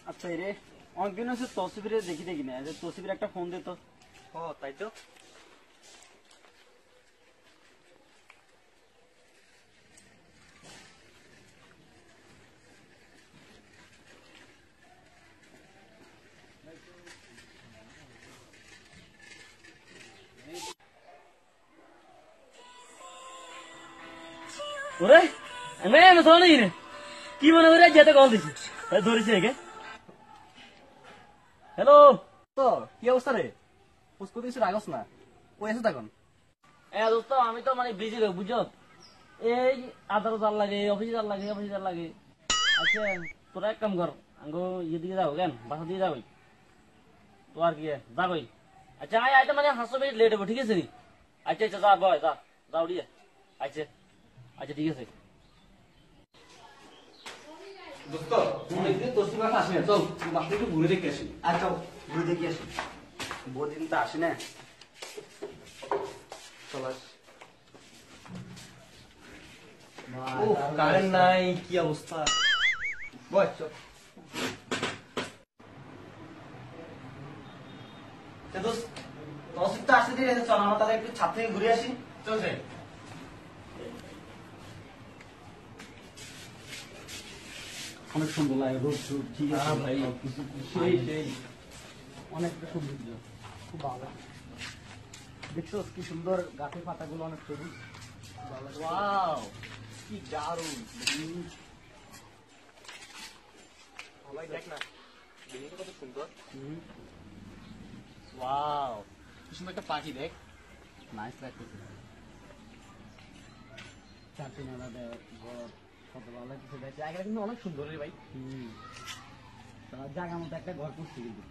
আচ্ছা রে, অনেকদিন হচ্ছে তসবিরে দেখি না, তসবির একটা ফোন দে তো। ও তাই তো। ওরে আমি শোনো নাকি কি মনে করে যেতে কল দিছি ধরেছি একে। হ্যালো তো কি অবস্থা রে? পুষ্প কিছু রাগস না, ওই আছে তখন। হ্যাঁ দোস্ত, আমি তো মানে বিজি রে বুঝছো, এই আদালত আর লাগে, অফিসে আর লাগে, আচ্ছা তোরা এক কাম কর, আঙ্গো ইয়ে দিকে যাবো কেন, বাসা দিয়ে যাবো তো আর কি যাবই। আচ্ছা আমি আইতে মানে 500 মিনিট লেট হবো, ঠিক আছে নি? আচ্ছা আচ্ছা যা বয় যা যাও দিয়ে। আচ্ছা আচ্ছা ঠিক আছে দোস্ত অনেকদিন তোর সঙ্গে আসি না, চল বাসা একটু ঘুরে দেখে আসি। আচ্ছা ঘুরে দেখি আসি, বহুদিন তো আসি না। চল আস। কারেন্ট নাই, কি অবস্থা। বয় চল। দোস্ত তসিফ তো আসতে দিয়ে চল, আমরা তাহলে একটু ছাদ থেকে ঘুরে আসি। চল যাই। অনেক সুন্দর লাগে, রোদ ঠিক আছে ভাই সেই সেই অনেকটা সৌন্দর্য, খুব ভালো লাগে। দেখছো কি সুন্দর, গাছের পাতাগুলো অনেক সবুজ, ভালো লাগে। ওয়াও কি দারুণ। ভাই দেখ না, জিনিসটা কত সুন্দর। ওয়াও কি সুন্দর একটা পাখি, দেখ নাইস লাগতেছে। চারটে মেলা দেখ, ঘর কত ভালো লাগতেছে। দেখ জায়গাটা কিন্তু অনেক সুন্দর রে ভাই। তার জায়গা মতো একটা ঘর করছি কিন্তু।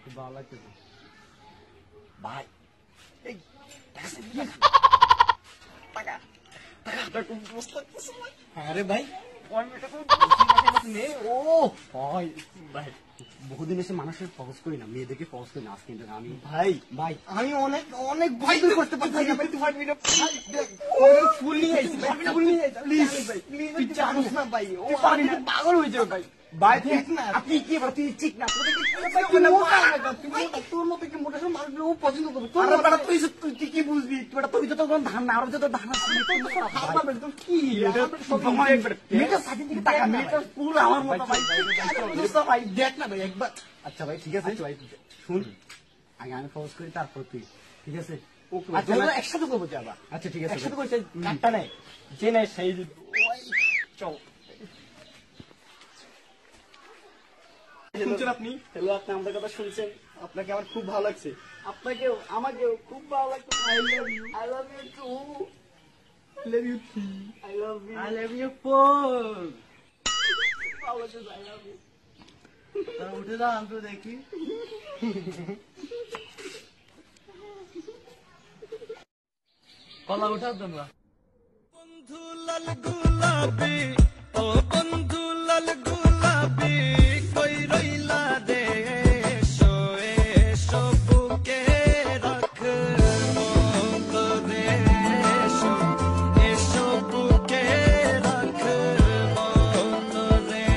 খুব ভালো লাগতেছে ভাই। এই আরে ভাই বহুদিন এসে মানুষের ফোকাস করি না, মেয়েদেরকে ফোকাস করি না। আজকে কিন্তু আমি ভাই ভাই আমি অনেক অনেক ভয় করতে পারছি না ভাই। তুই পারবি না ফুল নিয়ে আইছি ভাই, ফুল নিয়ে আইছি প্লিজ ভাই, প্লিজ তুই জানিস না ভাই, ও পারবি না, পাগল হয়ে যাবে ভাই। ভাই দেখ না, আপনি কি এবার তুই ঠিক না, তোর মতো কি মোটা সব মানুষ ও পছন্দ করবে। তোর বেটা তুই কি বুঝবি? তুই এটা, তুই যত ধান না, আমরা যত ধান আছে কি মেয়েটার সাথে দিকে তাকা, মেয়েটার পুরো আমার মতো ভাই। ভাই দেখ না ভাই একবার। আচ্ছা ভাই ঠিক আছে, ভাই শুন, আগে আমি ফোকাস করি তারপর তুই, ঠিক আছে? আচ্ছা আমরা একসাথে করবো যাবা। আচ্ছা ঠিক আছে, একসাথে করে কাটটা নেই, যে নেই সেই চল। শুনছেন আপনি? হ্যালো, আপনি আমাদের কথা শুনছেন? আপনাকে আমার খুব ভালো লাগছে। আপনাকেও আমাকেও খুব ভালো লাগতো। I love you, I love you two, love you three, I love you, I love you four. ভালো লাগতো, আই লাভ ইউ। তারা উঠে দাও আমি তো দেখি। কলা উঠাও তোমরা। বন্ধু লাল গুলাবি, ও বন্ধু লাল গুলাবি, কই রইলা রে? এসো এসো বুকে রাখবো তোরে, এসো এসো বুকে রাখবো তোরে।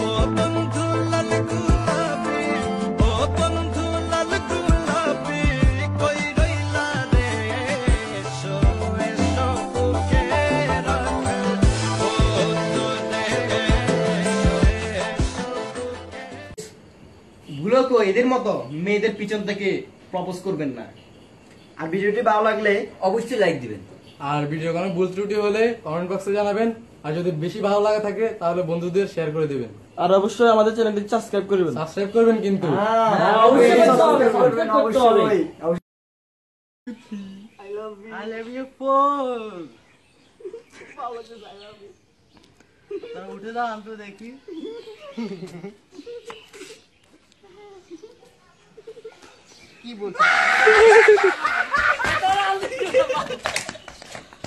ও বন্ধু লাল গুলাবি, ও বন্ধু লাল গুলাবি, কই রইলা রে? এসো এসো বুকে রাখবো তোরে, এসো ভুলো তো এদের মতো মেয়েদের পিছন থেকে প্রপোজ করবেন না। আর ভিডিওটি ভালো লাগলে অবশ্যই লাইক দিবেন। আর ভিডিও কোনো ভুল ত্রুটি হলে কমেন্ট বক্সে জানাবেন। আর যদি বেশি ভালো লাগা থাকে তাহলে বন্ধুদের শেয়ার করে দিবেন। আর অবশ্যই আমাদের চ্যানেলটি সাবস্ক্রাইব করবেন। সাবস্ক্রাইব করবেন কিন্তু। অবশ্যই আই লাভ ইউ ফোর। তারা উঠে দাও আমি তো দেখি। কি বলছিস?